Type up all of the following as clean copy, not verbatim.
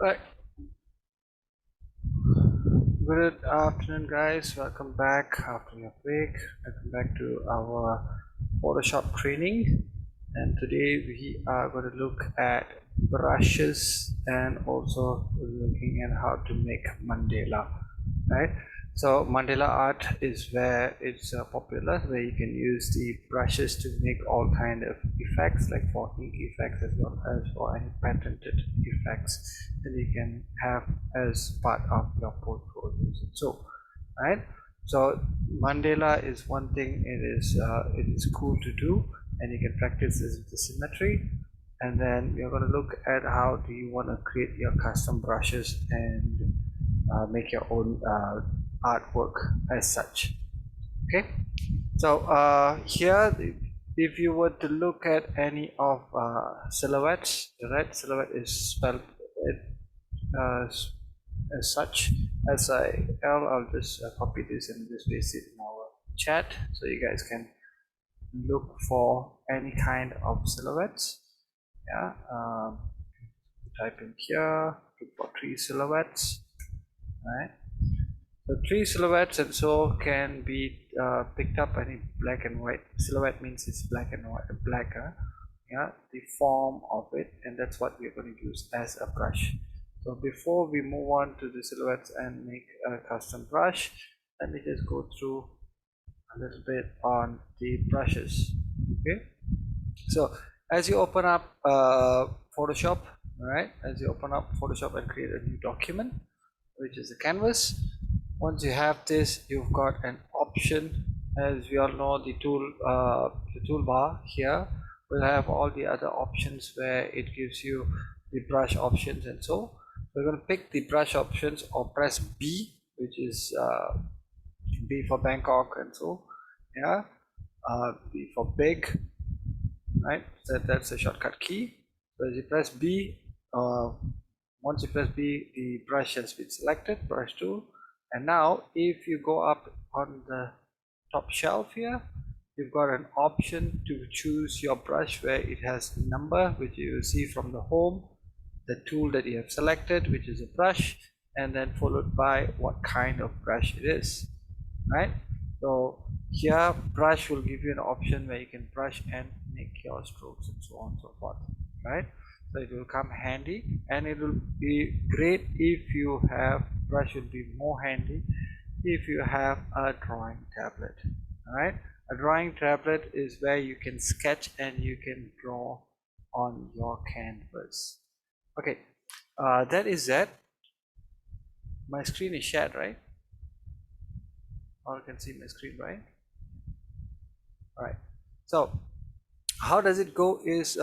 Right. Good afternoon, guys. Welcome back after your break. Welcome back to our Photoshop training. And today we are going to look at brushes and also looking at how to make mandala. Right. So mandala art is where it's popular, where you can use the brushes to make all kind of effects, like for ink effects as well as for any patented effects that you can have as part of your portfolio. So, right. So mandala is one thing. It is cool to do, and you can practice this with the symmetry. And then we're going to look at how do you want to create your custom brushes and make your own artwork as such. Okay, so here if you were to look at any of silhouettes, right? Silhouette is spelled as such as I'll just copy this and just paste it in our chat so you guys can look for any kind of silhouettes. Yeah, type in here, look for 3 silhouettes, right? So 3 silhouettes and so can be picked up any black and white. Silhouette means it's black and white, black, yeah, the form of it, and that's what we're going to use as a brush. So before we move on to the silhouettes and make a custom brush, let me just go through a little bit on the brushes. Okay, so as you open up Photoshop, right? As you open up Photoshop and create a new document, which is a canvas. Once you have this, you've got an option. As we all know, the toolbar here will have all the other options where it gives you the brush options, and so we're going to pick the brush options or press B, which is B for Bangkok, and so yeah, B for big, right? So that's a shortcut key. So as you press B, once you press B, the brush has been selected, brush tool. And now if you go up on the top shelf here, you've got an option to choose your brush where it has the number, which you will see from the home, the tool that you have selected, which is a brush, and then followed by what kind of brush it is, right? So here brush will give you an option where you can brush and make your strokes and so on and so forth, right? So it will come handy, and it will be great if you have brush will be more handy if you have a drawing tablet. All right, a drawing tablet is where you can sketch and you can draw on your canvas. Okay, that is that. My screen is shared, right? All you can see my screen, right? All right, so how does it go is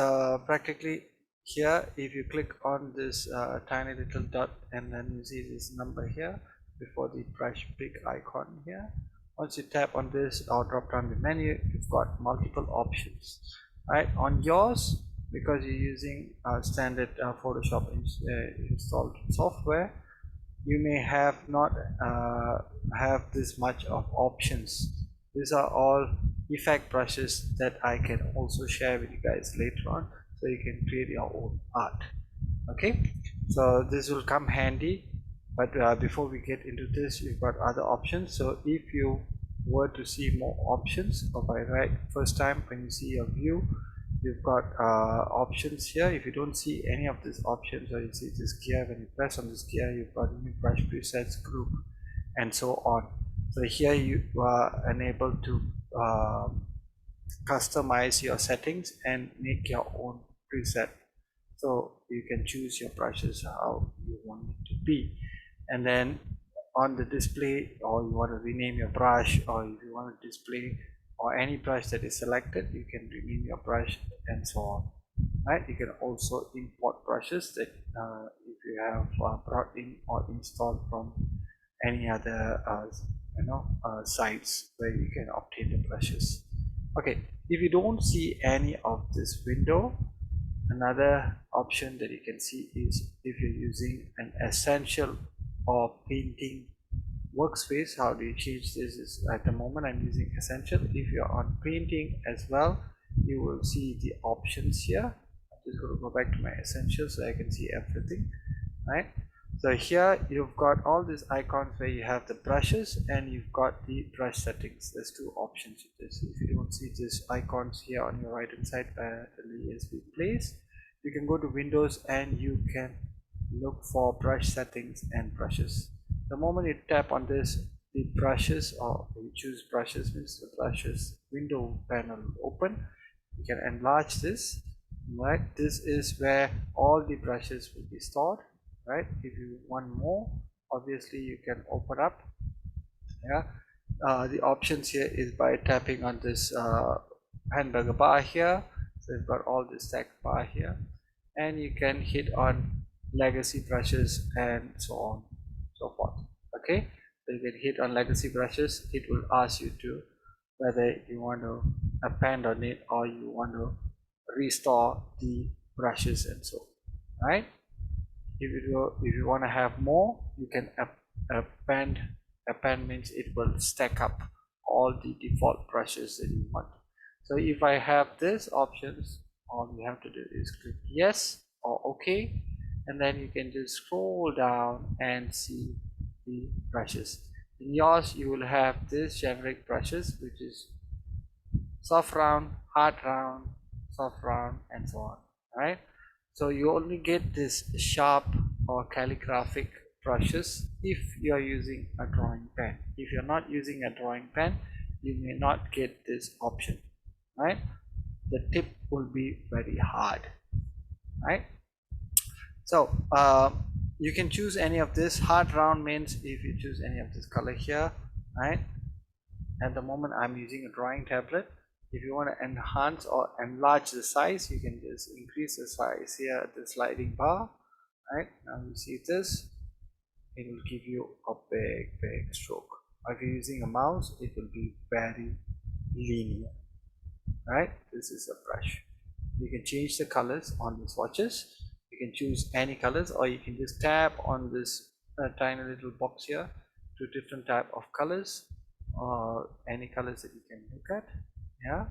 practically here. If you click on this tiny little dot and then you see this number here before the brush pick icon here, once you tap on this or drop down the menu, you've got multiple options, right? On yours, because you're using standard Photoshop installed software, you may have not have this much of options. These are all effect brushes that I can also share with you guys later on, so you can create your own art. Okay, so this will come handy, but before we get into this, we've got other options. So if you were to see more options, or by right first time when you see your view, you've got options here. If you don't see any of these options, or you see this gear, when you press on this gear, you've got new brush presets group and so on. So here you are enabled to customize your settings and make your own preset, so you can choose your brushes how you want it to be. And then on the display, or you want to rename your brush, or if you want to display or any brush that is selected, you can rename your brush and so on, right? You can also import brushes that if you have brought in or installed from any other sites where you can obtain the brushes. Okay, if you don't see any of this window, another option that you can see is if you're using an essential or painting workspace. How do you change this? Is at the moment I'm using essential. If you're on painting as well, you will see the options here. I'm just going to go back to my essentials so I can see everything. right? So here you've got all these icons where you have the brushes and you've got the brush settings. There's two options to this. If you don't see these icons here on your right hand side where the is placed, you can go to Windows and you can look for brush settings and brushes. The moment you tap on this, the brushes, or you choose brushes, means the brushes window panel open. You can enlarge this, right? This is where all the brushes will be stored, right? If you want more, obviously you can open up. Yeah, the options here is by tapping on this hamburger bar here. So you've got all this stack bar here, and you can hit on legacy brushes and so on, so forth. Okay, so you can hit on legacy brushes. It will ask you to whether you want to append on it or you want to restore the brushes and so, right? If you want to have more, you can append. Append means it will stack up all the default brushes that you want. So if I have this options, all you have to do is click yes or okay, and then you can just scroll down and see the brushes. In yours you will have this generic brushes, which is soft round, hard round, soft round, and so on, right? So you only get this sharp or calligraphic brushes if you are using a drawing pen. If you're not using a drawing pen, you may not get this option, right? The tip will be very hard, right? So you can choose any of this. Hard round means if you choose any of this color here, right? At the moment I'm using a drawing tablet. If you want to enhance or enlarge the size, you can just increase the size here at the sliding bar, right? Now you see this, it will give you a big stroke. If you're using a mouse, it will be very linear, right? This is a brush. You can change the colors on the swatches. You can choose any colors, or you can just tap on this tiny little box here to different type of colors, or any colors that you can look at. Yeah,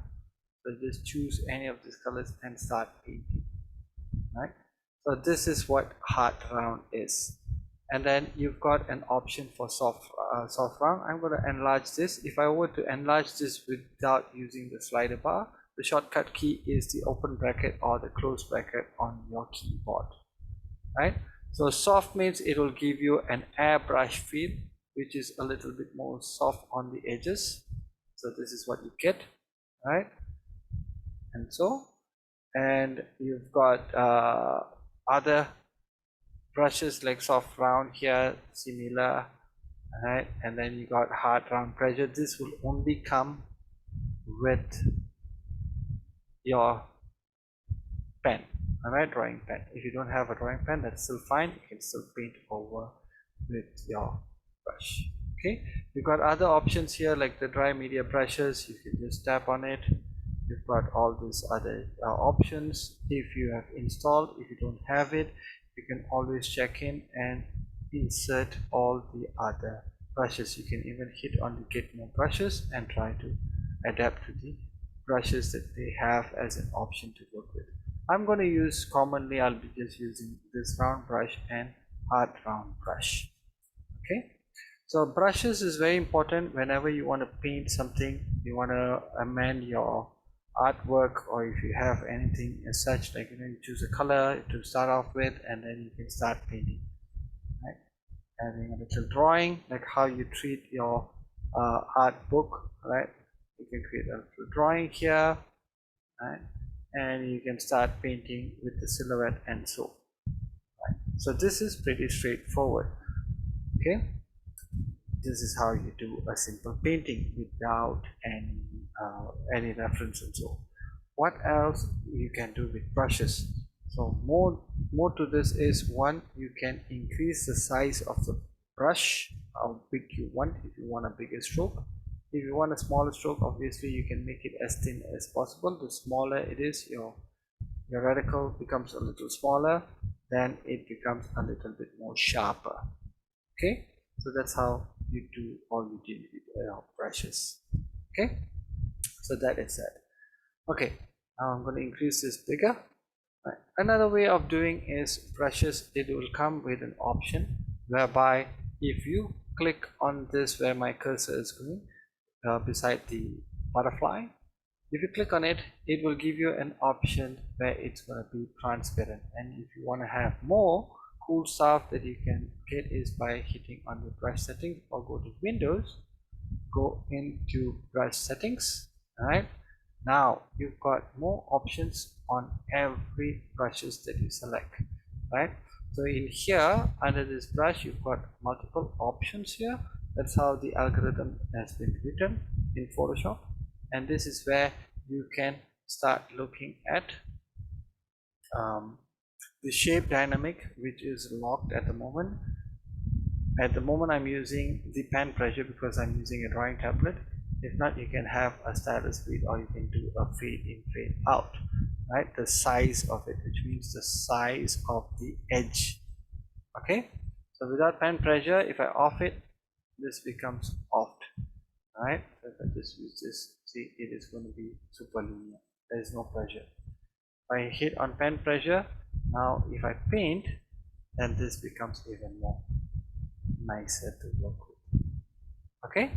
so just choose any of these colors and start painting, right? So this is what hard round is. And then you've got an option for soft round. I'm going to enlarge this. If I were to enlarge this without using the slider bar, the shortcut key is the open bracket or the close bracket on your keyboard, right? So soft means it will give you an airbrush feel, which is a little bit more soft on the edges. So this is what you get, right? And so, and you've got other brushes like soft round here, similar, right? And then you got hard round pressure. This will only come with your pen, all right? Drawing pen. If you don't have a drawing pen, that's still fine. You can still paint over with your brush. Okay, you've got other options here like the dry media brushes. You can just tap on it. You've got all these other options if you have installed. If you don't have it, you can always check in and insert all the other brushes. You can even hit on the get more brushes and try to adapt to the brushes that they have as an option to work with. I'm going to use commonly, I'll be just using this round brush and hard round brush. Okay, so brushes is very important whenever you want to paint something, you want to amend your artwork, or if you have anything as such, like you choose a color to start off with and then you can start painting, right? Having a little drawing like how you treat your art book, right? You can create a little drawing here, right? And you can start painting with the silhouette and so, right? So this is pretty straightforward. Okay, this is how you do a simple painting without any reference and so. What else you can do with brushes? So more to this is, one, you can increase the size of the brush, how big you want. If you want a bigger stroke, if you want a smaller stroke, obviously you can make it as thin as possible. The smaller it is, your reticle becomes a little smaller, then it becomes a little bit more sharper. Okay, so that's how you do all you do with brushes. Okay, so that is that. Okay, now I'm going to increase this bigger. Right. Another way of doing is brushes. It will come with an option whereby if you click on this where my cursor is going beside the butterfly, if you click on it, it will give you an option where it's going to be transparent. And if you want to have more cool stuff that you can get is by hitting on the brush settings, or go to Windows, go into brush settings. All right, now you've got more options on every brushes that you select, right? So in here under this brush you've got multiple options here. That's how the algorithm has been written in Photoshop, and this is where you can start looking at the shape dynamic, which is locked at the moment. At the moment I'm using the pen pressure because I'm using a drawing tablet. If not, you can have a stylus feed, or you can do a fade in, fade out, right? The size of it, which means the size of the edge. Okay, so without pen pressure, if I off it, this becomes offed. Right, so if I just use this, see, it is going to be super linear. There is no pressure. If I hit on pen pressure, now if I paint, then this becomes even more nicer to work with. Okay,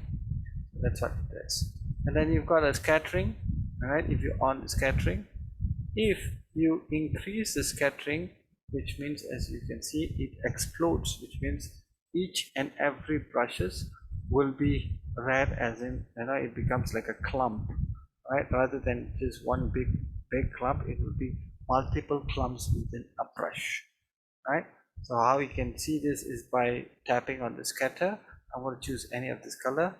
so that's what it is. And then you've got a scattering. All right, if you're on scattering, if you increase the scattering, which means, as you can see, it explodes, which means each and every brushes will be red, as in, it becomes like a clump, right? Rather than just one big clump, it will be multiple clumps within a brush, right? So how you can see this is by tapping on the scatter. I want to choose any of this color,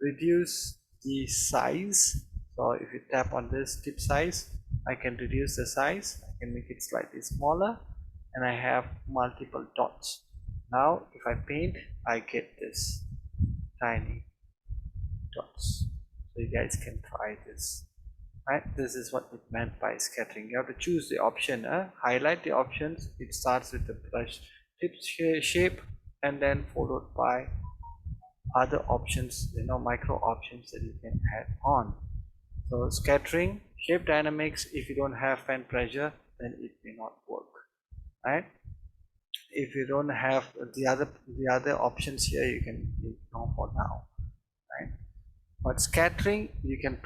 reduce the size. So if you tap on this tip size, I can reduce the size, I can make it slightly smaller, and I have multiple dots. Now if I paint, I get this tiny dots. So you guys can try this, right? This is what it meant by scattering. You have to choose the option, highlight the options. It starts with the brush tip shape, and then followed by other options, micro options that you can add on. So scattering, shape dynamics, if you don't have pen pressure, then it may not work, right? If you don't have the other options here, you can ignore for now, right? But scattering, you can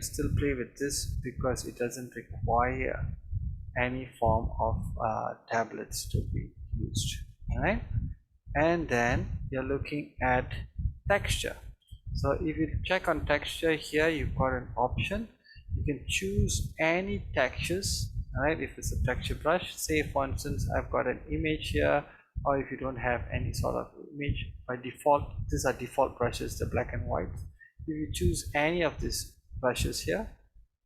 still play with this because it doesn't require any form of tablets to be used, right? And then you're looking at texture. So if you check on texture here, you've got an option. You can choose any textures, right? If it's a texture brush, say for instance I've got an image here, or if you don't have any sort of image, by default these are default brushes, the black and white. If you choose any of these brushes here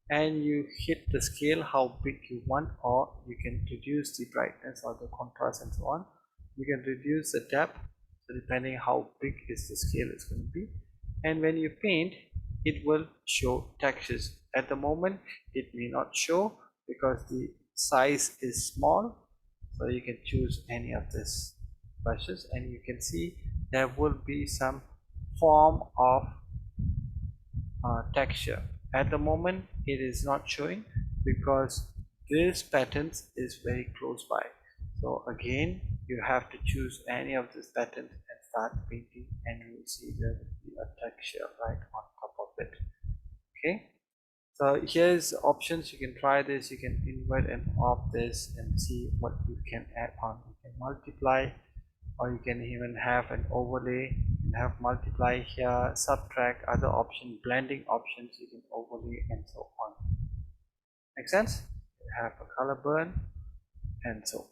and you hit the scale how big you want, or you can reduce the brightness or the contrast and so on, you can reduce the depth, so depending how big is the scale is going to be. And when you paint, it will show textures. At the moment it may not show because the size is small, so you can choose any of these brushes and you can see there will be some form of texture. At the moment it is not showing because this patterns is very close by. So again you have to choose any of these patterns and start painting, and you will see there will be a texture right on top of it. Okay, so here's options. You can try this, you can invert and off this and see what you can add on. You can multiply, or you can even have an overlay. You can have multiply here, subtract, other option, blending options, you can overlay and so on. Make sense? You have a color burn and so,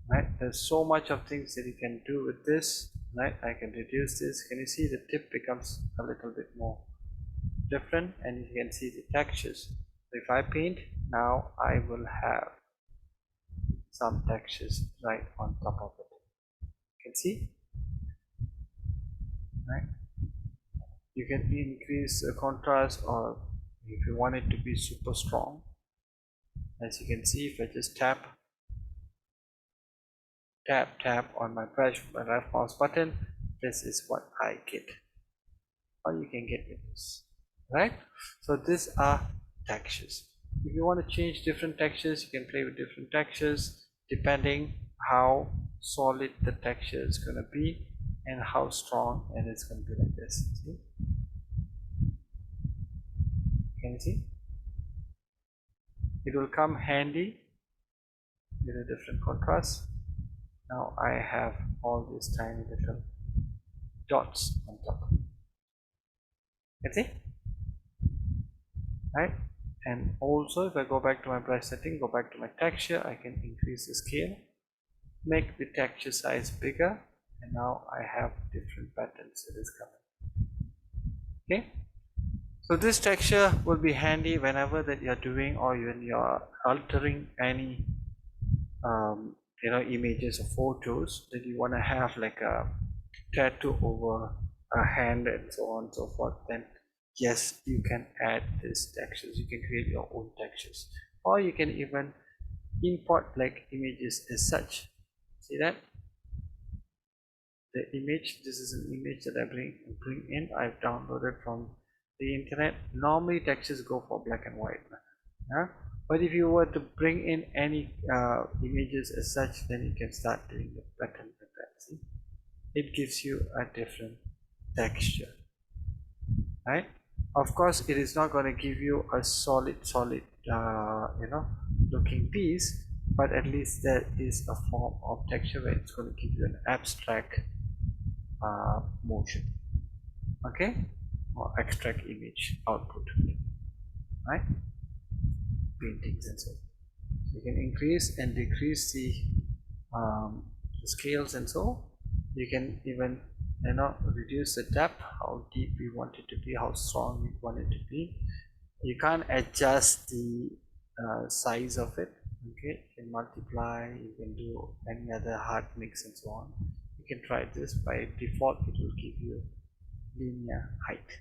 right? There's so much of things that you can do with this, right? I can reduce this. Can you see the tip becomes a little bit more different, and you can see the textures. So if I paint now, I will have some textures right on top of it. You can see, right? You can increase the contrast, or if you want it to be super strong, as you can see, if I just tap on my brush, my left mouse button, this is what I get, or you can get with this, right? So these are textures. If you want to change different textures, you can play with different textures depending how solid the texture is going to be and how strong, and it's going to be like this. See? Can you see? It will come handy with a different contrast. Now I have all these tiny little dots on top. Can you see? Right? And also if I go back to my brush setting, go back to my texture, I can increase the scale, make the texture size bigger, and now I have different patterns that is coming. Okay, so this texture will be handy whenever that you're doing, or when you're altering any images or photos that you want to have like a tattoo over a hand and so on and so forth. Then yes, you can add these textures, you can create your own textures, or you can even import like images as such. See that the image, this is an image that I bring in, I've downloaded from the internet. Normally textures go for black and white, yeah? But if you were to bring in any images as such, then you can start doing the pattern like that. See, it gives you a different texture, right? Of course it is not going to give you a solid looking piece, but at least there is a form of texture where it's going to give you an abstract motion, okay, or abstract image output, right? Paintings and so you can increase and decrease the scales, and so you can even reduce the depth, how deep we want it to be, how strong we want it to be. You can't adjust the size of it. Okay, you can multiply, you can do any other hard mix and so on. You can try this. By default it will give you linear height,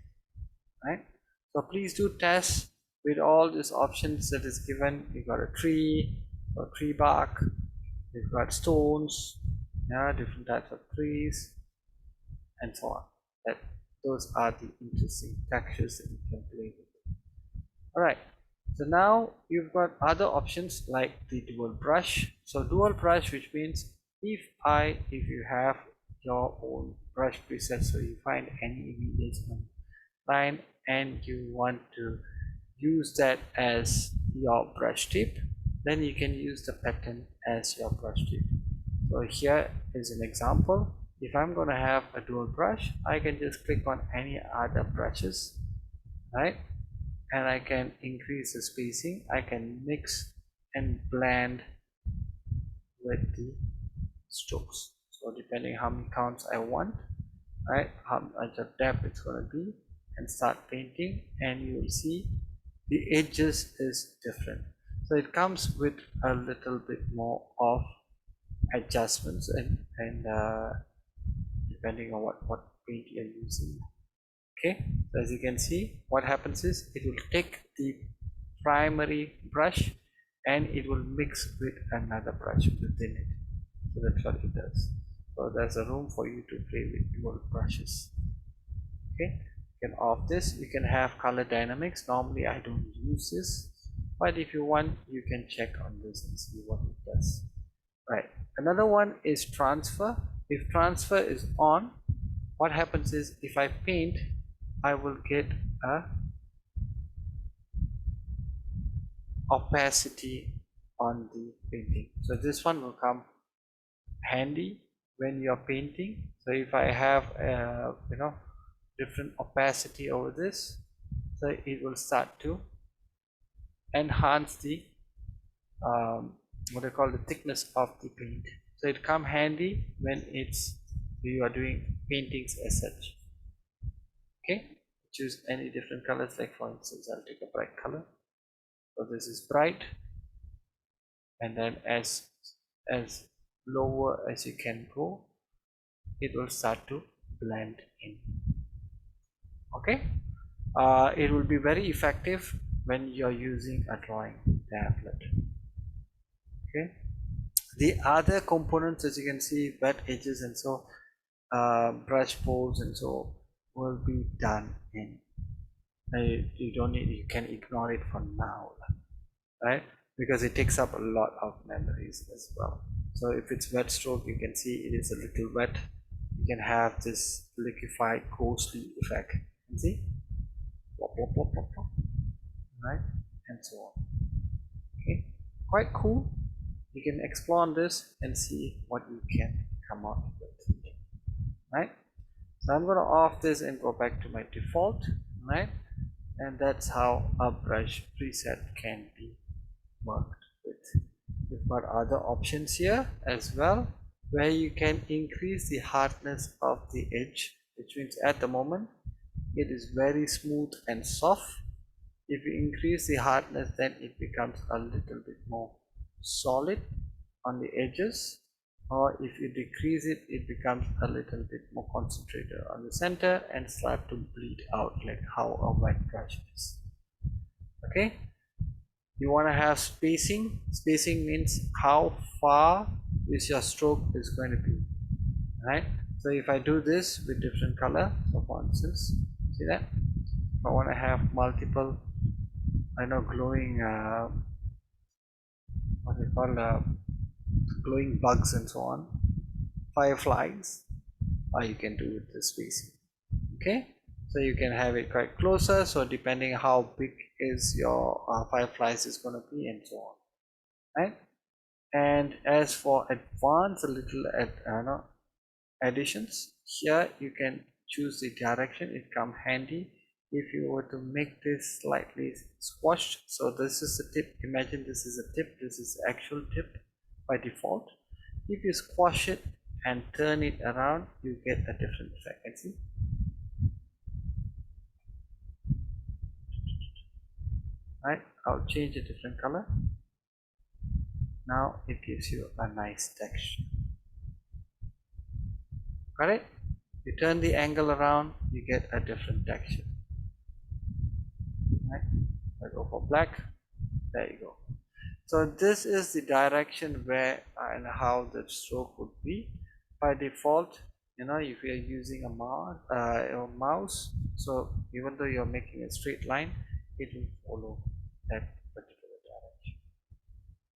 right? So please do test with all these options that is given. You got a tree or tree bark, you've got stones, yeah, different types of trees and so on. That those are the interesting textures that you can play with. All right, so now you've got other options like the dual brush. So dual brush, which means if you have your own brush preset, so you find any images online and you want to use that as your brush tip, then you can use the pattern as your brush tip. So here is an example. If I'm going to have a dual brush, I can just click on any other brushes, right, and I can increase the spacing, I can mix and blend with the strokes. So depending how many counts I want, right, how much of depth it's going to be, and start painting, and you will see the edges is different. So it comes with a little bit more of adjustments and depending on what paint you're using. Okay, so as you can see, what happens is it will take the primary brush and it will mix with another brush within it. So that's what it does. So there's a room for you to play with dual brushes. Okay, you can off this. You can have color dynamics. Normally I don't use this, but if you want, you can check on this and see what it does. Right, another one is transfer. If transfer is on, what happens is if I paint, I will get a opacity on the painting. So this one will come handy when you're painting. So if I have different opacity over this, so it will start to enhance the what I call the thickness of the paint. So it come handy when you are doing paintings as such. Okay, choose any different colors, like for instance I'll take a bright color. So this is bright, and then as lower as you can go, it will start to blend in. Okay, it will be very effective when you're using a drawing tablet. Okay, the other components, as you can see, wet edges and so brush folds and so will be done in you don't need, you can ignore it for now. right? Because it takes up a lot of memories as well. So if it's wet stroke, you can see it is a little wet. You can have this liquefied ghostly effect. You see? Plop, plop, plop, plop, plop, right? And so on. Okay, quite cool. You can explore on this and see what you can come out with, right? So I'm going to off this and go back to my default, right? And that's how a brush preset can be worked with. We've got other options here as well, where you can increase the hardness of the edge, which means at the moment it is very smooth and soft. If you increase the hardness, then it becomes a little bit more solid on the edges, or if you decrease it, it becomes a little bit more concentrated on the center and start to bleed out like how a wet brush is. Okay, you want to have spacing. Spacing means how far is your stroke is going to be, right? So if I do this with different color, so for instance, see that if I want to have multiple, I know, glowing what they call glowing bugs and so on, fireflies, or you can do with the spacing. Okay, so you can have it quite closer, so depending how big is your fireflies is going to be and so on, right? And as for advanced little additions, here you can choose the direction. It come handy if you were to make this slightly squashed. So this is the tip. Imagine this is a tip, this is the actual tip by default. If you squash it and turn it around, you get a different effect. And see, right? I'll change a different color. Now it gives you a nice texture. Got it? You turn the angle around, you get a different texture. Right? I go for black. There you go. So this is the direction where and how the stroke would be. By default, if you're using a mouse, so even though you're making a straight line, it will follow that particular direction.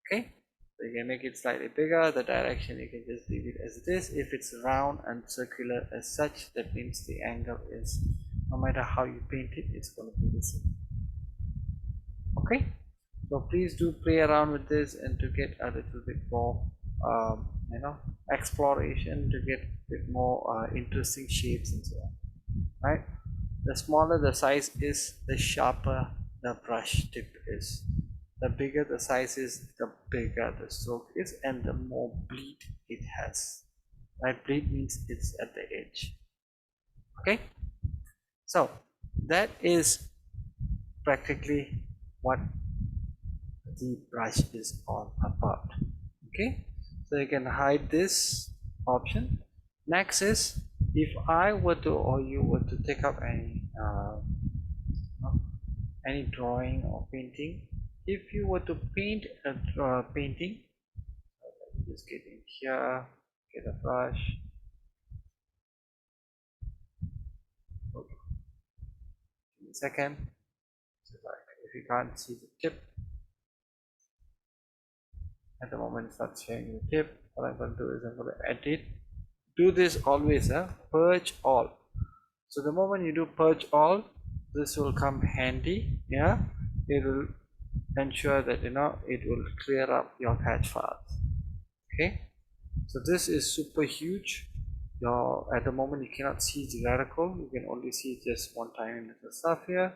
Okay, so you can make it slightly bigger. The direction you can just leave it as it is. If it's round and circular as such, that means the angle is, no matter how you paint it, it's going to be the same. Okay, so please do play around with this and to get a little bit more exploration, to get a bit more interesting shapes and so on, right? The smaller the size is, the sharper the brush tip is. The bigger the size is, the bigger the stroke is, and the more bleed it has, right? Bleed means it's at the edge. Okay, so that is practically what the brush is all about. Okay, so you can hide this option. Next is, if I were to, or you were to take up any drawing or painting, if you were to paint a painting, just get in here, get a brush. Okay, give me a second. So if you can't see the tip at the moment, it's not showing the tip. What I'm going to do is I'm going to edit. Do this always, purge all. So the moment you do purge all, this will come handy. Yeah, it will ensure that it will clear up your catch files. Okay, so this is super huge. At the moment you cannot see the radical, you can only see just one tiny little stuff here.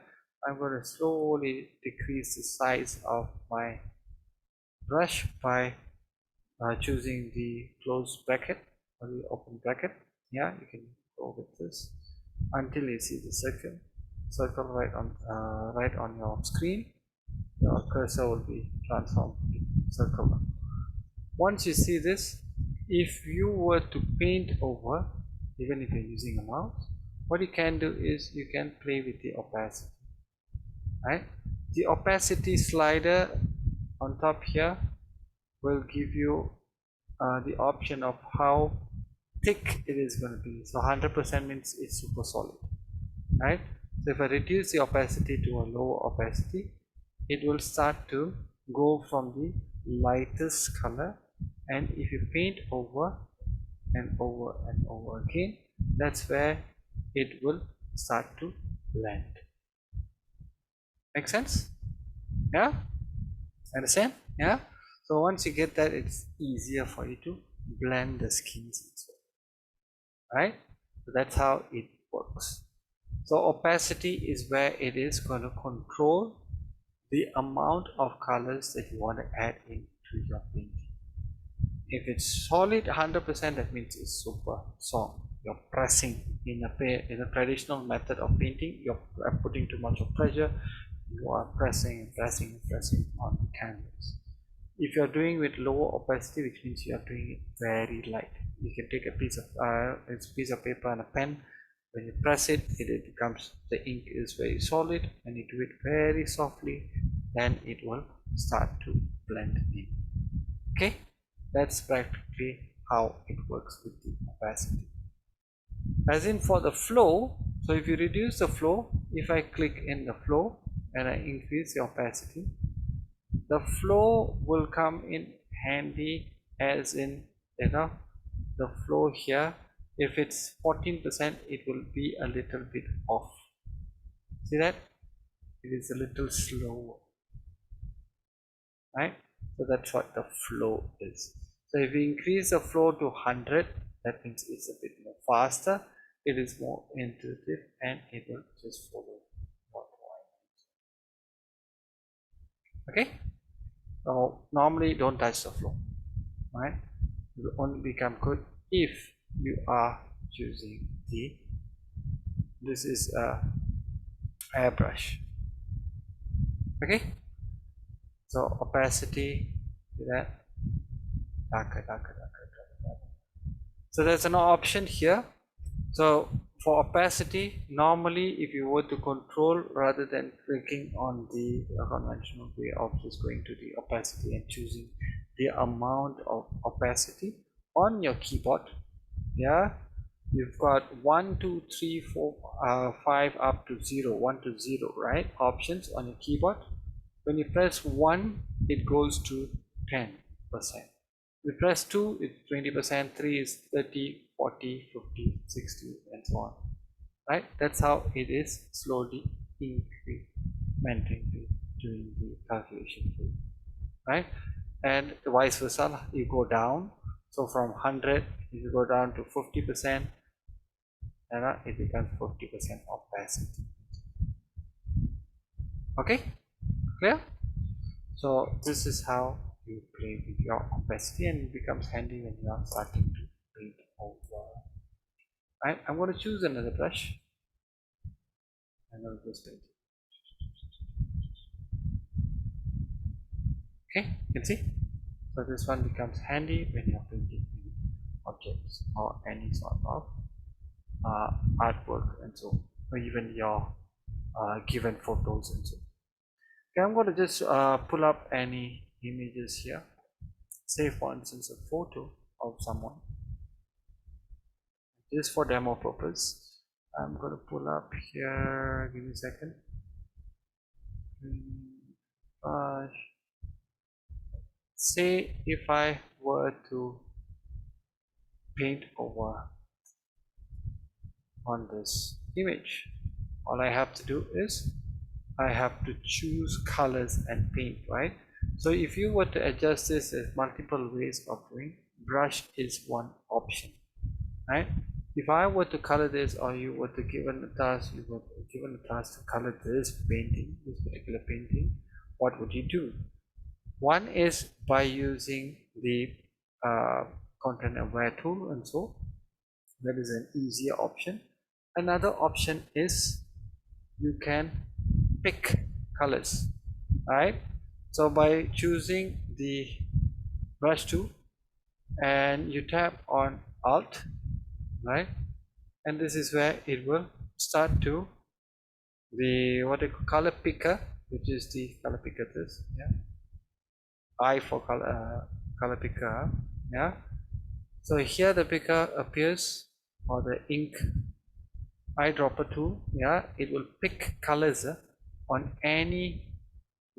I'm going to slowly decrease the size of my brush by choosing the closed bracket or the open bracket. Yeah, you can go with this until you see the circle right on your screen. Your cursor will be transformed to circle. Once you see this, if you were to paint over, even if you're using a mouse, what you can do is you can play with the opacity, right? The opacity slider on top here will give you the option of how thick it is going to be. So 100% means it's super solid, right? So if I reduce the opacity to a lower opacity, it will start to go from the lightest color, and if you paint over and over and over again, that's where it will start to blend. Make sense? Yeah, understand? Yeah. So once you get that, it's easier for you to blend the skins, right? So that's how it works. So opacity is where it is going to control the amount of colors that you want to add into your painting. If it's solid 100%, that means it's super soft. You're pressing in a traditional method of painting. You're putting too much of pressure. You are pressing and pressing and pressing on the canvas. If you're doing with lower opacity, which means you are doing it very light, you can take a piece of paper and a pen. When you press it, it becomes, the ink is very solid, and you do it very softly, then it will start to blend in. Okay, that's practically how it works with the opacity. As in for the flow, so if you reduce the flow, if I click in the flow and I increase the opacity, the flow will come in handy, as in, the flow here, if it's 14%, it will be a little bit off. See that? It is a little slower, right? So that's what the flow is. So if we increase the flow to 100, that means it's a bit more faster, it is more intuitive, and it will just follow what I. Okay? So normally don't touch the flow, right? It will only become good if you are choosing this is a airbrush. Okay, so opacity, see that, darker, darker, darker. So there's an option here. So for opacity, normally if you were to control, rather than clicking on the conventional way of just going to the opacity and choosing the amount of opacity on your keyboard, yeah, you've got 1 2 3 4 5 up to 0, 1 to 0, right, options on your keyboard. When you press 1, it goes to 10%. You press 2, it's 20%, 3 is 30, 40, 50, 60, and so on, right? That's how it is slowly incrementing during the calculation phase, right? And vice versa, you go down. So from 100, if you go down to 50%, and it becomes 50% opacity. Okay, clear? So this is how you play with your opacity, and it becomes handy when you are starting to paint over. Right, I'm going to choose another brush, and I'll just paint. Okay, you can see. So this one becomes handy when you're painting objects or any sort of artwork and so, or even your given photos and so. Okay, I'm going to just pull up any images here. Say for instance a photo of someone, just for demo purpose. I'm going to pull up here, give me a second. Say if I were to paint over on this image, all I have to do is I have to choose colors and paint, right? So if you were to adjust this, as multiple ways of doing, brush is one option, right? If I were to color this, or you were to given a task, you were given a task to color this painting, this particular painting, what would you do? One is by using the content aware tool, and so that is an easier option. Another option is you can pick colors, right? So by choosing the brush tool and you tap on alt, right, and this is where it will start to the what they call color picker, which is the color picker, this, yeah, I for color picker, yeah. So here the picker appears, or the ink eyedropper tool, yeah, it will pick colors on any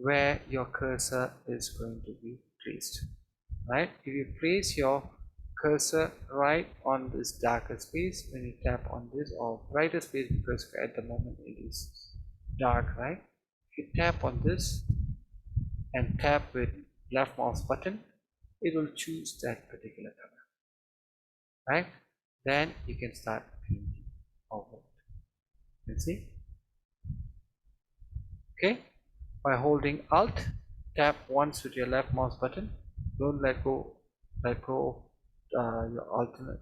where your cursor is going to be placed, right? If you place your cursor right on this darker space, when you tap on this, or brighter space, because at the moment it is dark, right? If you tap on this and tap with left mouse button, it will choose that particular color, right? Then you can start painting over it. You can see, okay? By holding Alt, tap once with your left mouse button. Don't let go your alternate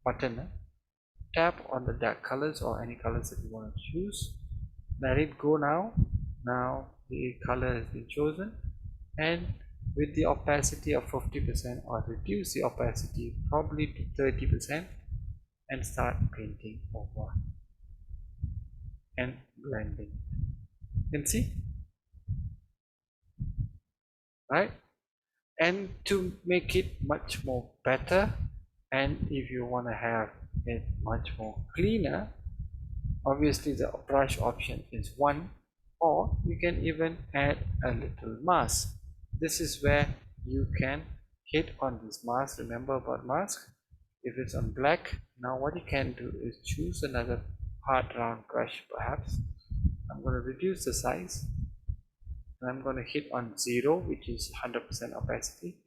button. Tap on the dark colors or any colors that you want to choose. Let it go now. Now the color has been chosen, and with the opacity of 50%, or reduce the opacity probably to 30%, and start painting over and blending. You can see, right? And to make it much more better, and if you want to have it much more cleaner, obviously the brush option is one, or you can even add a little mask. This is where you can hit on this mask. Remember about mask, if it's on black, now what you can do is choose another hard round brush. Perhaps I'm going to reduce the size, and I'm going to hit on 0, which is 100% opacity.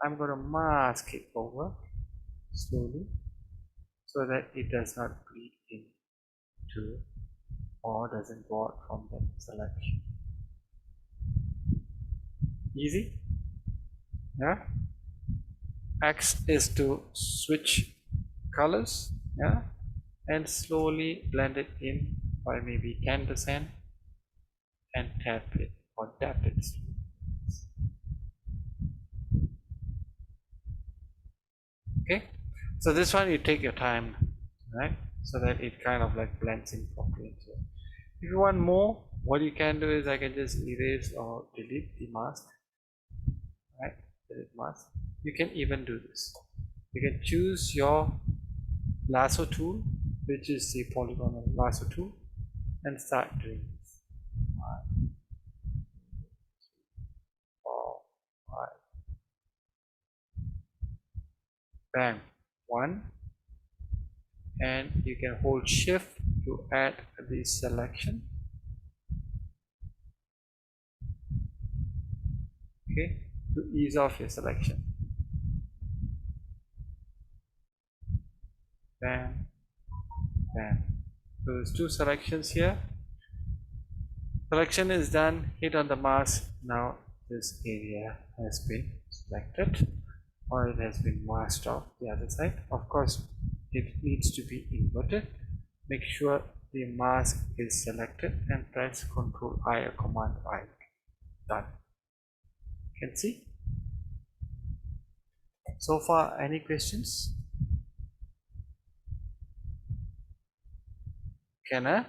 I'm going to mask it over slowly so that it does not bleed into or doesn't go out from the selection. Easy? Yeah. X is to switch colors, yeah, and slowly blend it in by maybe 10% and tap it or tap it. Okay, so this one you take your time, right, so that it kind of like blends in properly. So if you want more, what you can do is I can just erase or delete the mask, right? Delete mask. You can even do this. You can choose your lasso tool, which is the polygonal lasso tool, and start doing this. 1, 4, 5. Bang. 1, and you can hold shift to add the selection. Okay, to ease off your selection. Bam, bam. So there's 2 selections here. Selection is done. Hit on the mask. Now this area has been selected, or it has been masked off the other side. Of course, it needs to be inverted. Make sure the mask is selected and press Ctrl I or Command I. Done. You can see. So far, any questions? Can I?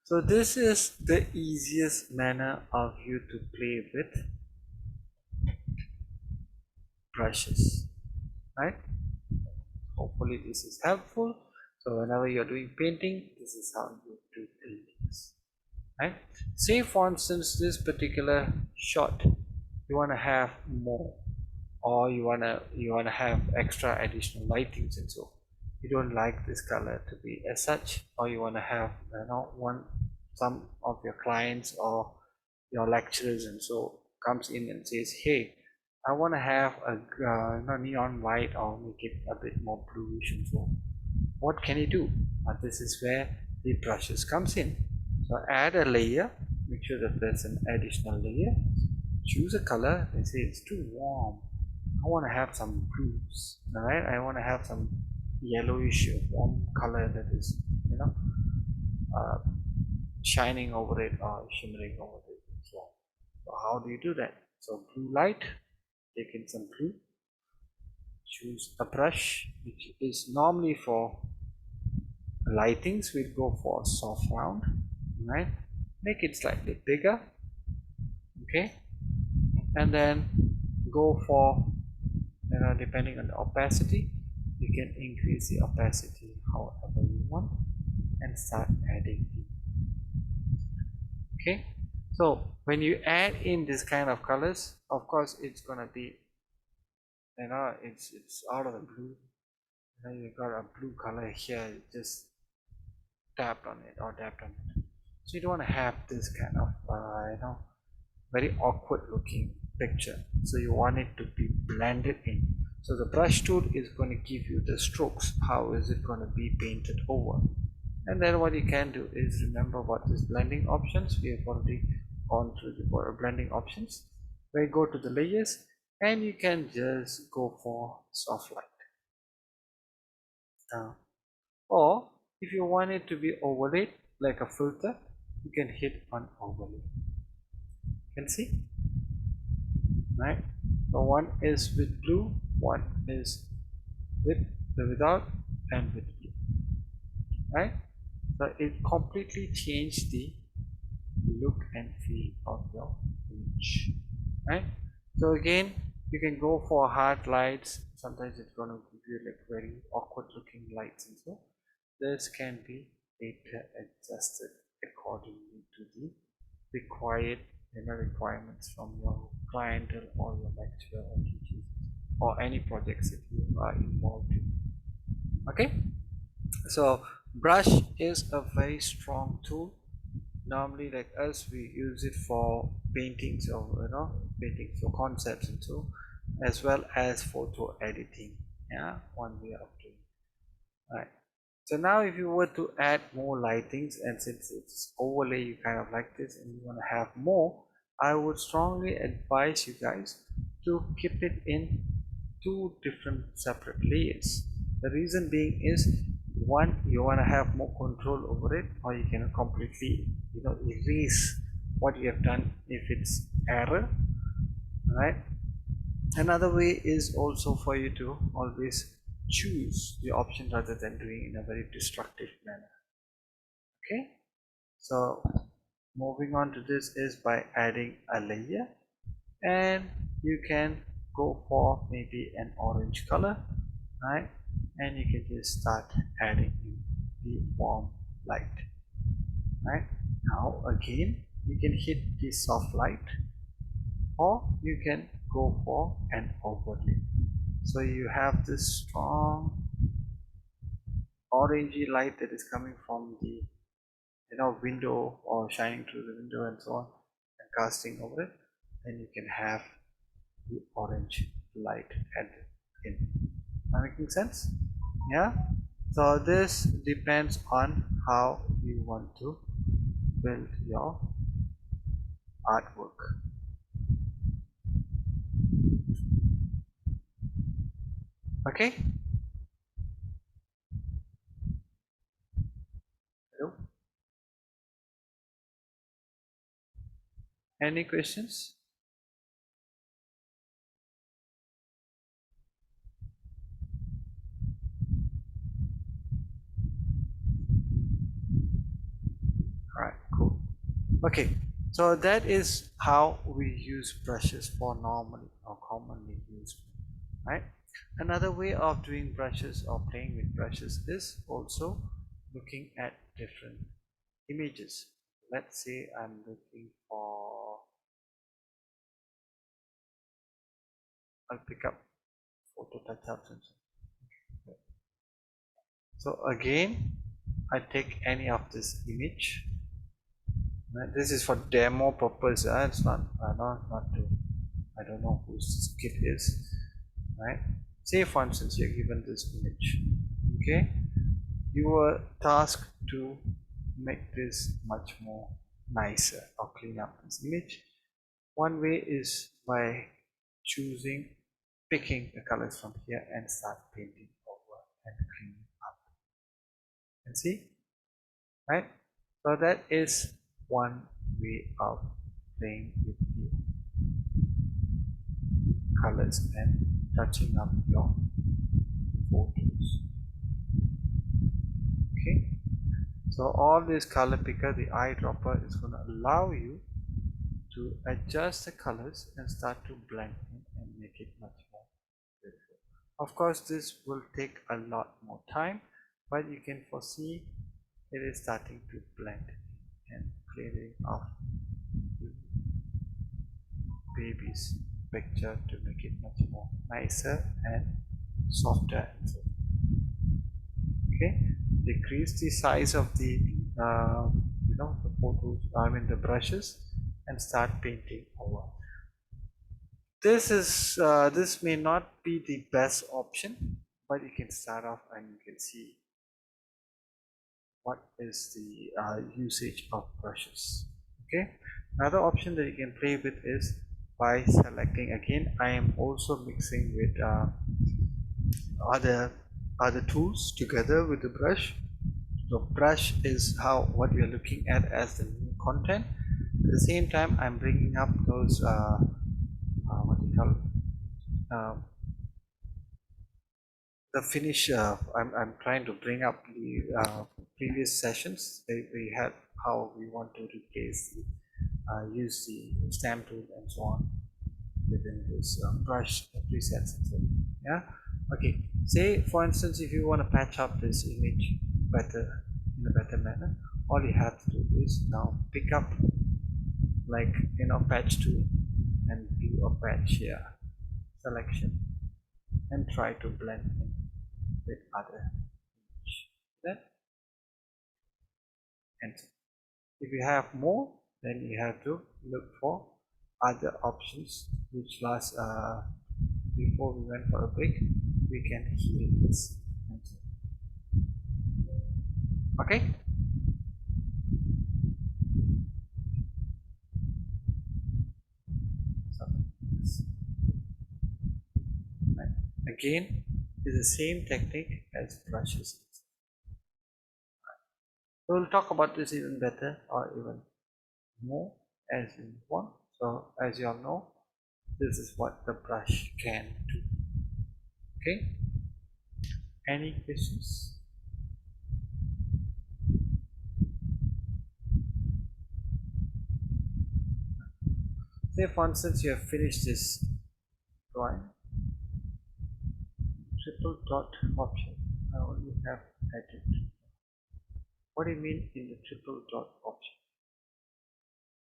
So this is the easiest manner of you to play with brushes, right? Hopefully this is helpful. So whenever you're doing painting, this is how you do paintings, right? Say for instance this particular shot, you want to have more, or you wanna have extra additional lightings, and so you don't like this color to be as such, or you want to have some of your clients or your lecturers and so comes in and says, hey, I want to have a neon white, or make it a bit more bluish, and so what can you do? This is where the brushes comes in. So add a layer, make sure that there's an additional layer, choose a color and say it's too warm, I want to have some blues, right? I want to have some yellowish warm color that is uh, shining over it or shimmering over it. So how do you do that? So blue light, take in some blue, choose a brush which is normally for lightings, we'll go for a soft round, right? Make it slightly bigger, okay, and then go for, depending on the opacity, you can increase the opacity however you want and start adding. Okay, So when you add in this kind of colors, of course it's gonna be, it's out of the blue. You got a blue color here, you just tapped on it or tapped on it. So you don't want to have this kind of very awkward looking picture. So you want it to be blended in. So the brush tool is going to give you the strokes. How is it going to be painted over? And then what you can do is remember what is blending options. We have already gone through the blending options. Where you go to the layers and you can just go for soft light. Or if you want it to be overlaid like a filter, you can hit on overlay. You can see, right? So one is with blue, one is with the without and with blue, right? So it completely changed the look and feel of your image, right? So again, you can go for hard lights. Sometimes it's going to give you like very awkward looking lights and so this can be later adjusted accordingly to the required requirements from your clientele or your lecturer or teachers or any projects that you are involved in. Okay, so brush is a very strong tool. Normally like us, we use it for paintings or paintings or concepts and so, as well as photo editing. Yeah, one way of doing it. Right. So now if you were to add more lightings, and since it's overlay you kind of like this and you want to have more, I would strongly advise you guys to keep it in two different separate layers. The reason being is, one, you want to have more control over it, or you can completely erase what you have done if it's error, right? Another way is also for you to always choose the option rather than doing in a very destructive manner. Okay, so moving on to this is by adding a layer, and you can go for maybe an orange color, right? And you can just start adding in the warm light. Right, now again you can hit the soft light, or you can go for an overlay. So you have this strong orangey light that is coming from the window or shining through the window and so on and casting over it, then you can have the orange light added in. Am I making sense? Yeah, so this depends on how you want to build your artwork. Okay, hello, any questions? All right, cool. Okay, so that is how we use brushes for normally or commonly used, right? Another way of doing brushes or playing with brushes is also looking at different images. Let's say I'm looking for, I'll pick up photo touch ups and so. So again, I take any of this image. Right? This is for demo purpose. It's not, not to, I don't know whose this kit is, right? Say for instance you're given this image, okay? You are tasked to make this much more nicer or clean up this image. One way is by picking the colors from here and start painting over and cleaning up. And see, right? So that is one way of playing with the colors and touching up your photos. Okay, so all this color picker, the eyedropper, is going to allow you to adjust the colors and start to blend in and make it much more beautiful. Of course this will take a lot more time, but you can foresee it is starting to blend and clearing off the baby's picture to make it much more nicer and softer. Okay, decrease the size of the the photos, I mean the brushes, and start painting over. This may not be the best option, but you can start off and you can see what is the usage of brushes. Okay, another option that you can play with is by selecting, again I am also mixing with other tools together with the brush. The brush is what we are looking at as the new content. At the same time, I'm bringing up those what do you call the finish. I'm trying to bring up the previous sessions we had, how we want to replace use the stamp tool and so on within this brush presets. Yeah. Okay. Say for instance, if you want to patch up this image better in a better manner, all you have to do is now pick up like patch tool and do a patch here selection and try to blend in with other image. Then and if you have more, then you have to look for other options which last before we went for a break we can heal this. Okay. Right. Again, is the same technique as brushes. We'll talk about this even better or even more as we move on. So as you all know, this is what the brush can do. Okay. Any questions? Say for instance you have finished this drawing, triple dot option. I only have edit. What do you mean in the triple dot option?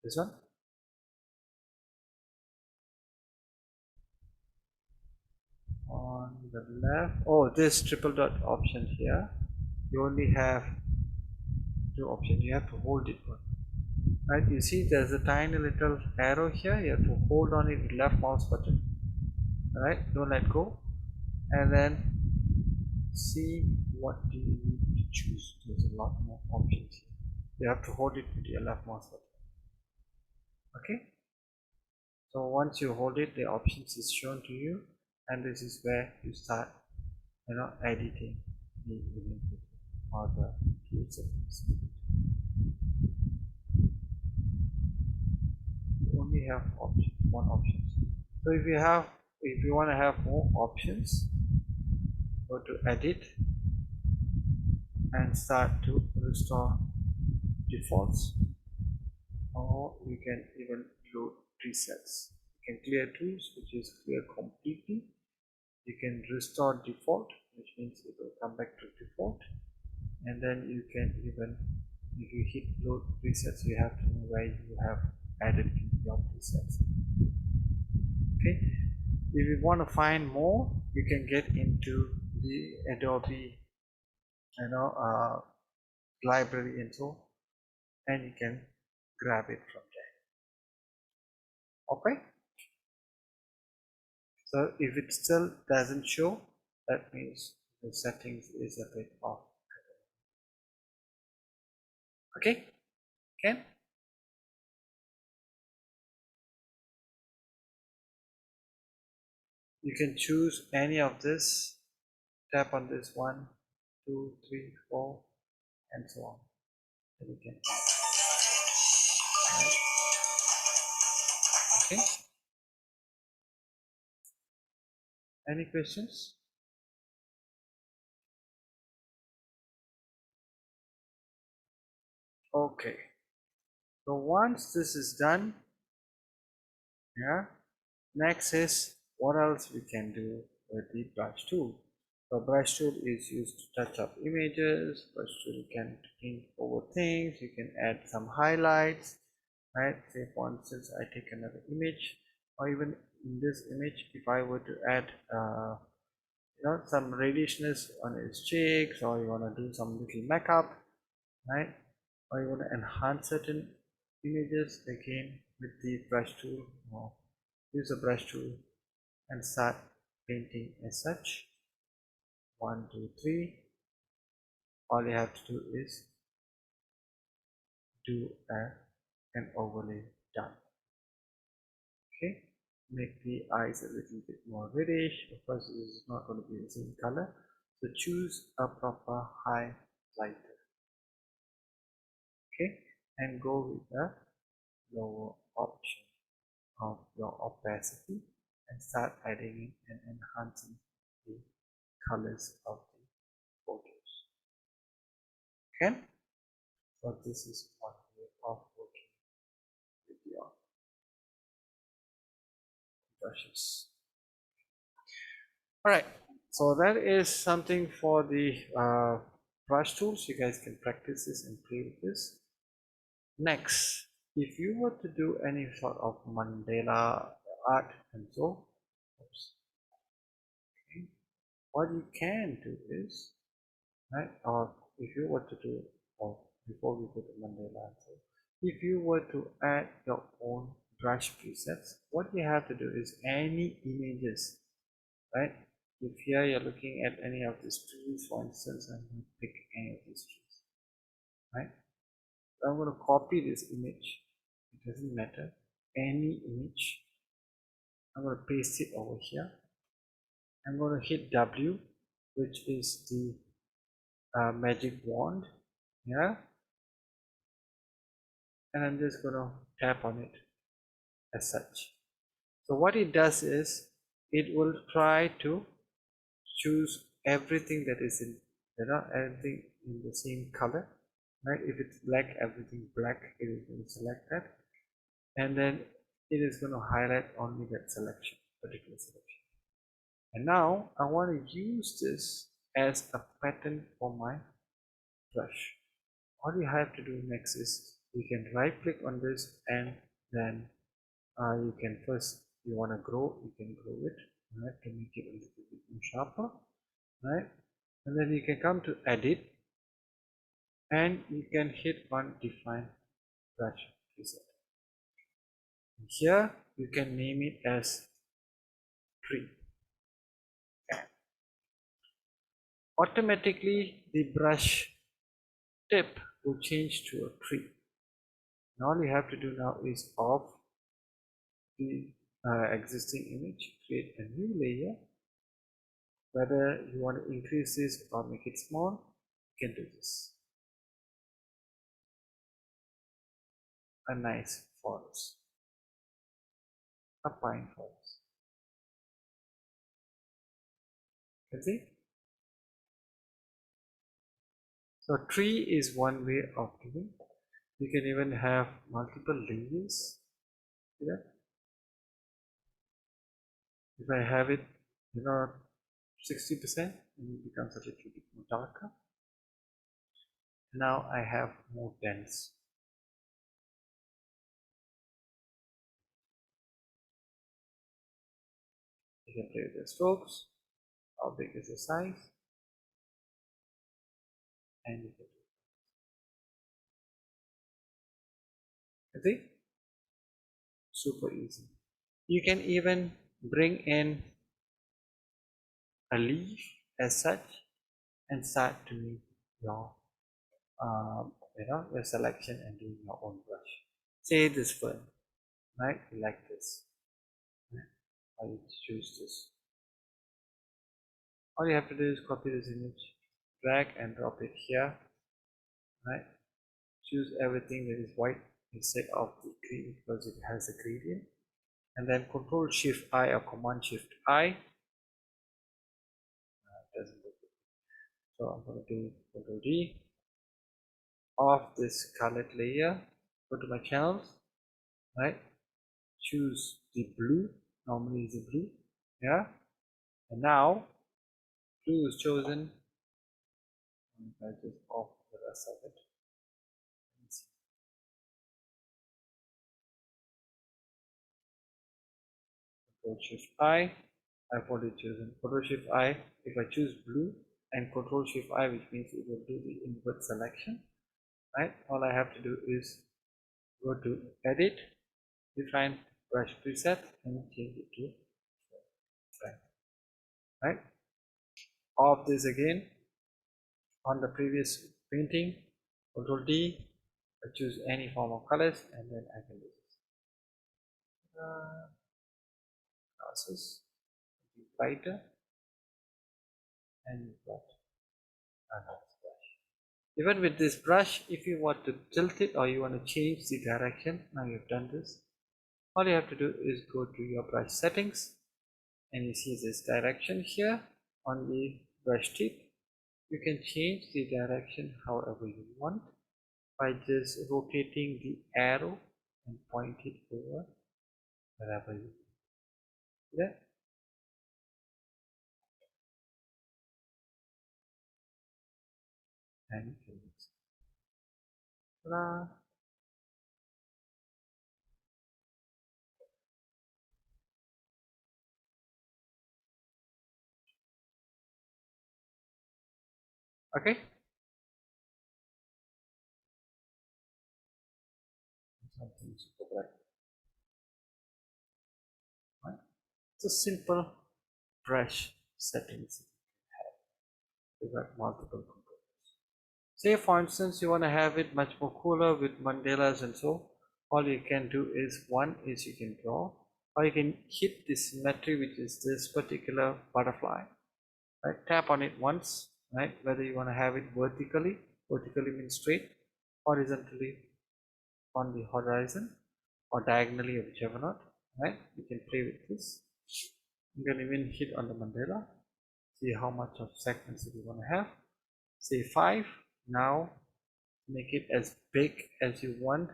This one? On the left. Oh, this triple dot option here. You only have two options. You have to hold it one. Right? You see there's a tiny little arrow here. You have to hold on it with left mouse button. Alright, don't let go. And then see what do you need to choose. There's a lot more options here. You have to hold it with your left mouse button. Okay, so once you hold it, the options is shown to you, and this is where you start editing the image or the tool settings. You only have one option. So if you want to have more options, go to edit and start to restore defaults, or you can even load presets. You can clear tools, which is clear completely. You can restore default, which means it will come back to default, and then you can even, if you hit load presets, you have to know where you have added your presets. Okay, if you want to find more, you can get into the Adobe library info, and you can grab it from there. Okay, so if it still doesn't show, that means the settings is a bit off. Okay, Ken? You can choose any of this, tap on this 1, 2, 3, 4, and so on. Then you can add. Okay, any questions? Okay, so once this is done, yeah, next is what else we can do with the brush tool. So brush tool is used to touch up images. Brush tool can paint over things. You can add some highlights, right? Say for instance I take another image or even in this image, if I were to add some redishness on his cheeks, or you want to do some little makeup, right, or you want to enhance certain images, again with the brush tool, or use a brush tool and start painting as such. 1 2 3. All you have to do is do an overlay done. Okay, make the eyes a little bit more reddish. Of course, this is not going to be the same color, so choose a proper highlighter. Okay, and go with the lower option of your opacity and start adding in and enhancing the colors of the photos. Okay, so this is one way of working with your brushes. All right, so that is something for the brush tools. You guys can practice this and play with this. Next, if you were to do any sort of mandala art and so, okay, what you can do is, right, or if you were to do, or before we go to mandala art, so if you were to add your own brush presets, what you have to do is any images, right? If here you're looking at any of these trees, for instance, I'm going to pick any of these trees, right? So I'm going to copy this image. It doesn't matter. Any image. I'm going to paste it over here. I'm going to hit W, which is the magic wand. Yeah. And I'm just going to tap on it as such. So what it does is, it will try to choose everything that is in, everything in the same color, right? If it's black, everything black, it is going to select that, and then it is going to highlight only that selection, particular selection. And now I want to use this as a pattern for my brush. All you have to do next is, you can right click on this, and then you can first, you want to grow, you can grow it, right, to make it a little bit more sharper, right? And then you can come to edit, and you can hit on define brush preset. Here you can name it as tree. Automatically the brush tip will change to a tree. And all you have to do now is off the existing image, create a new layer. Whether you want to increase this or make it small, you can do this. A nice forest, a pine forest. You see? So tree is one way of doing. You can even have multiple layers. See that? If I have it, 60%, and it becomes a little bit more darker. Now I have more dense. You can play with the strokes. How big is the size? And you can do it. See? Super easy. You can even bring in a leaf as such and start doing your your selection and doing your own brush. Say this fern, right? You like this, right? Or you choose this. All you have to do is copy this image, drag and drop it here, right? Choose everything that is white instead of the green because it has a gradient, and then Control Shift I or Command Shift I. Doesn't look good. So I'm going to do Control D. Off this colored layer, go to my channels, right? Choose the blue. Normally it's a blue, yeah. And now blue is chosen. I just off the rest of it. Control Shift I. I've already chosen Control Shift I. If I choose blue and Control Shift I, which means it will do the invert selection, right? All I have to do is go to Edit, define brush preset, and change it to black, right? Off this again on the previous painting. Control D. I choose any form of colors, and then I can do this. Classes, brighter, and what? Brush. Even with this brush, if you want to tilt it or you want to change the direction, now you've done this. All you have to do is go to your brush settings, and you see this direction here on the brush tip. You can change the direction however you want by just rotating the arrow and point it over wherever you want. Yeah. And you can mix. Okay. Something super bright. Right. It's a simple brush settings. You got multiple components. Say for instance you want to have it much more cooler with mandalas and so. All you can do is one is you can draw, or you can hit the symmetry, which is this particular butterfly. Right, tap on it once. Right, whether you want to have it vertically means straight, horizontally on the horizon, or diagonally, or whichever not. Right, you can play with this. You can even hit on the mandala, see how much of segments you want to have. Say 5. Now make it as big as you want,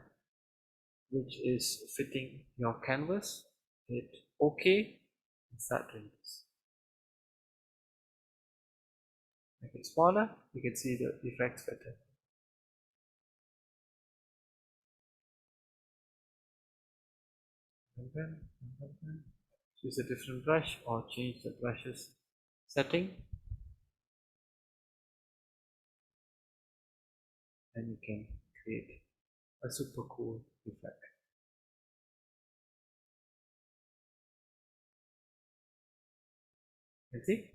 which is fitting your canvas. Hit OK and start doing this. Make it smaller, you can see the effects better. And then choose a different brush or change the brush's setting, and you can create a super cool effect. You see?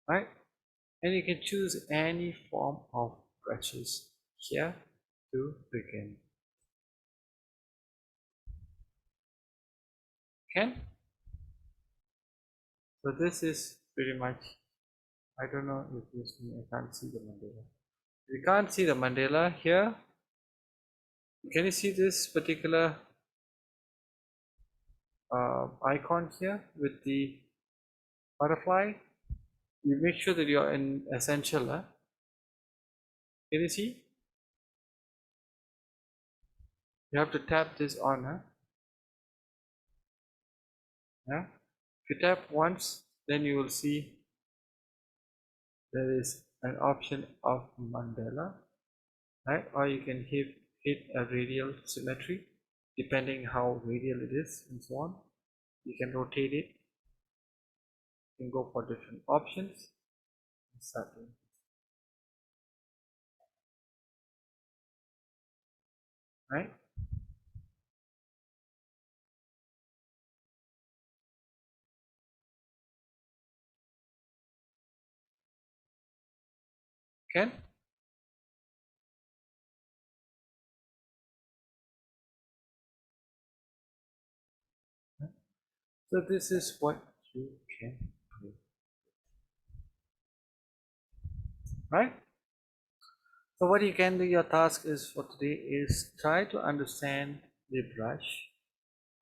Right? And you can choose any form of brushes here to begin. Okay? So this is pretty much, I don't know if this I can't see the mandala. If you can't see the mandala here, can you see this particular icon here with the butterfly? You make sure that you're in essential. Can you see? You have to tap this on. Yeah. If you tap once, then you will see there is an option of mandala, right? Or you can hit a radial symmetry, depending how radial it is, and so on. You can rotate it. You can go for different options. Right? Can? So this is what you can do. Right? So what you can do, your task is for today is try to understand the brush,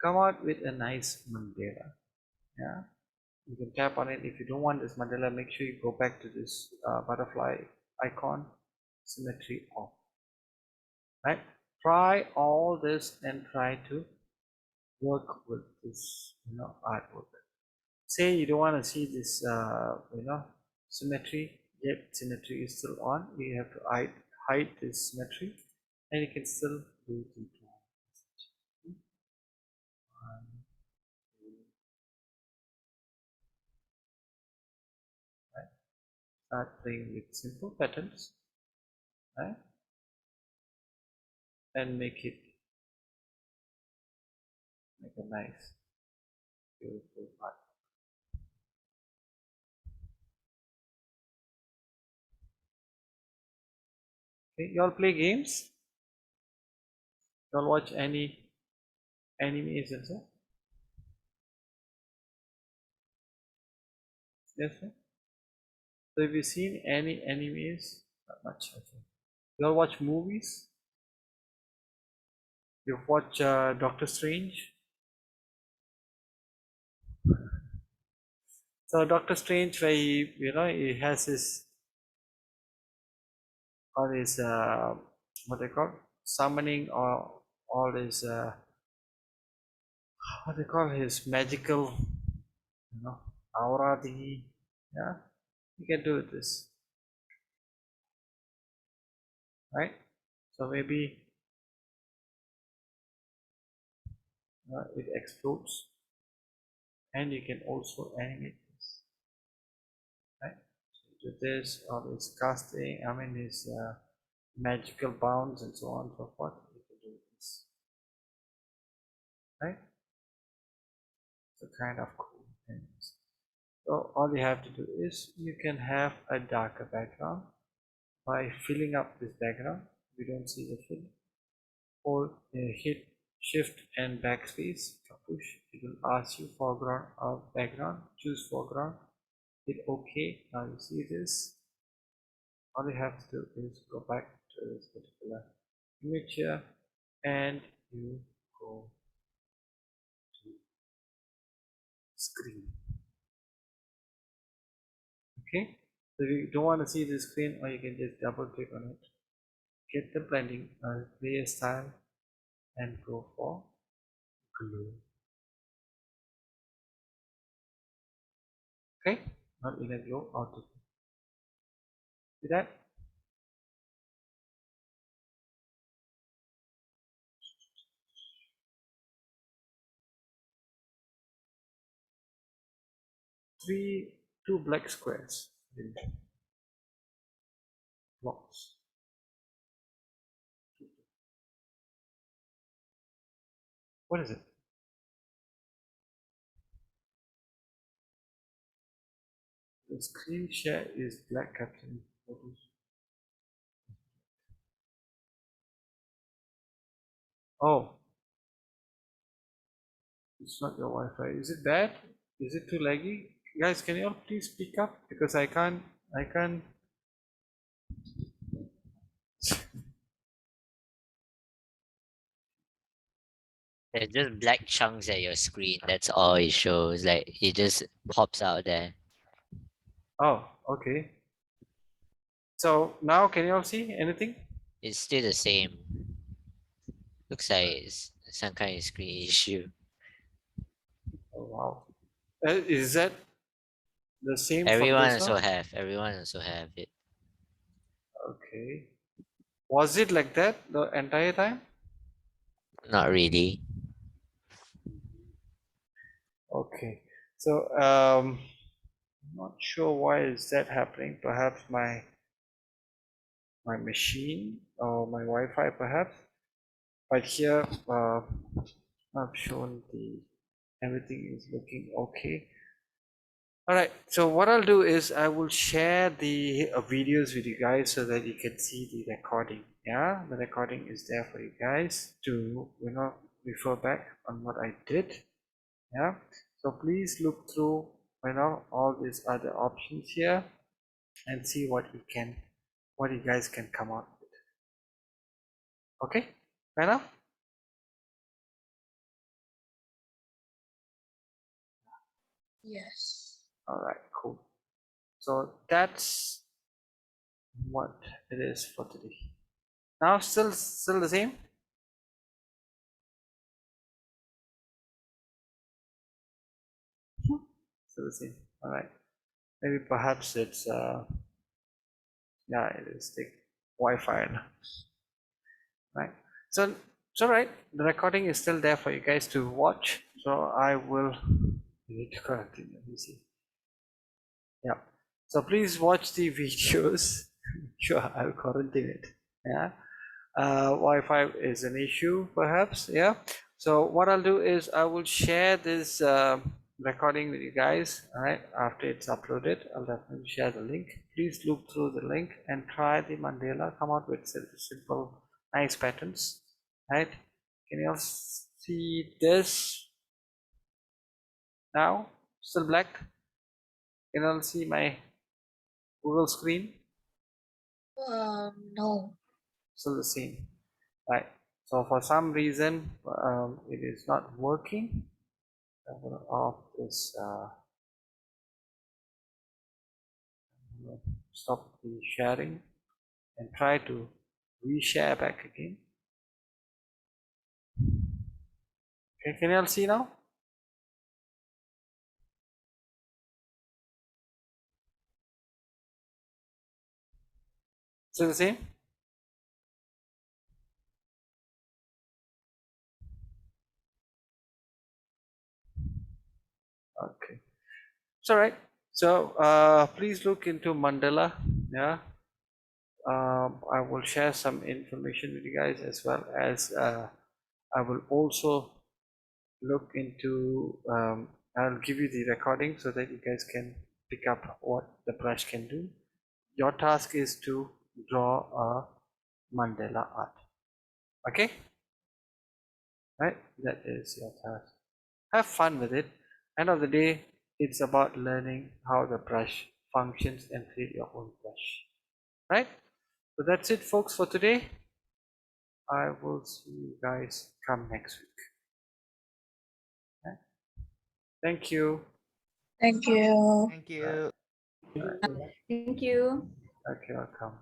come out with a nice mandala. Yeah, you can tap on it. If you don't want this mandala, make sure you go back to this butterfly icon, symmetry off. Right? Try all this and try to work with this, artwork. Say you don't want to see this, symmetry, yet symmetry is still on. You have to hide this symmetry, and you can still do the plan. One, two, right. Start playing with simple patterns, right, and make a nice, beautiful art. Okay, y'all play games? Y'all watch any animes and so? Yes, sir? So have you seen any animes? Not much, okay. Y'all watch movies? You've watched Doctor Strange? So Doctor Strange, where he has his all his what they call summoning, or all his what they call his magical, aura thingy. Yeah, you can do this, right? So maybe it explodes, and you can also animate this, right? So do this, all his casting, I mean his magical bounds and so on and so forth. You can do this, right? So kind of cool things. So all you have to do is you can have a darker background by filling up this background. We don't see the fill. Or hit shift and backspace to push. It will ask you foreground or background. Choose foreground. Hit OK. Now you see this. All you have to do is go back to this particular image here, and you go to screen. Okay, so if you don't want to see the screen, or you can just double click on it, get the blending layer style, and go for glue. Okay, not in a glow, out of see that. Two black squares in blocks. What is it? The screen share is black caption photos. Oh, it's not your Wi-Fi. Is it bad? Is it too laggy? Guys, can you all please speak up, because I can't. There's just black chunks at your screen. That's all it shows. Like it just pops out there. Oh, okay. So now can you all see anything? It's still the same. Looks like it's some kind of screen issue. Oh wow. Is that the same from Everyone just also now? have. Everyone also have it. Okay. Was it like that the entire time? Not really. Okay. So I'm not sure why is that happening. Perhaps my machine or my Wi-Fi perhaps. But here I've shown the everything is looking okay. All right, so what I'll do is I will share the videos with you guys so that you can see the recording. Yeah, the recording is there for you guys to refer back on what I did. Yeah, so please look through all these other options here and see what you guys can come out with. Okay, fair enough. Yes. All right, cool. So that's what it is for today. Now still the same. Still the same. All right. Maybe perhaps it's yeah, it is the Wi-Fi now. Right. So it's all right. The recording is still there for you guys to watch. So I will need to continue. Let me see. Yeah. So please watch the videos. Sure, I'll quarantine it. Yeah. Wi-Fi is an issue, perhaps. Yeah. So what I'll do is I will share this recording with you guys. All right. After it's uploaded, I'll definitely share the link. Please look through the link and try the mandala. Come out with simple, nice patterns. Right. Can you all see this now? Still black? Can you all see my Google screen? No. Still the same. Right. So for some reason, it is not working. I'm going to off this. Stop the sharing and try to reshare back again. Okay, can you all see now? Still the same? Okay, it's all right. So please look into mandala. Yeah, I will share some information with you guys, as well as I will also look into I'll give you the recording so that you guys can pick up what the brush can do. Your task is to draw a mandala art. Okay, right? That is your task. Have fun with it. End of the day, it's about learning how the brush functions and create your own brush, right? So that's it, folks, for today. I will see you guys come next week. Okay? Thank you. Thank you. Thank you. Thank you. Okay, welcome.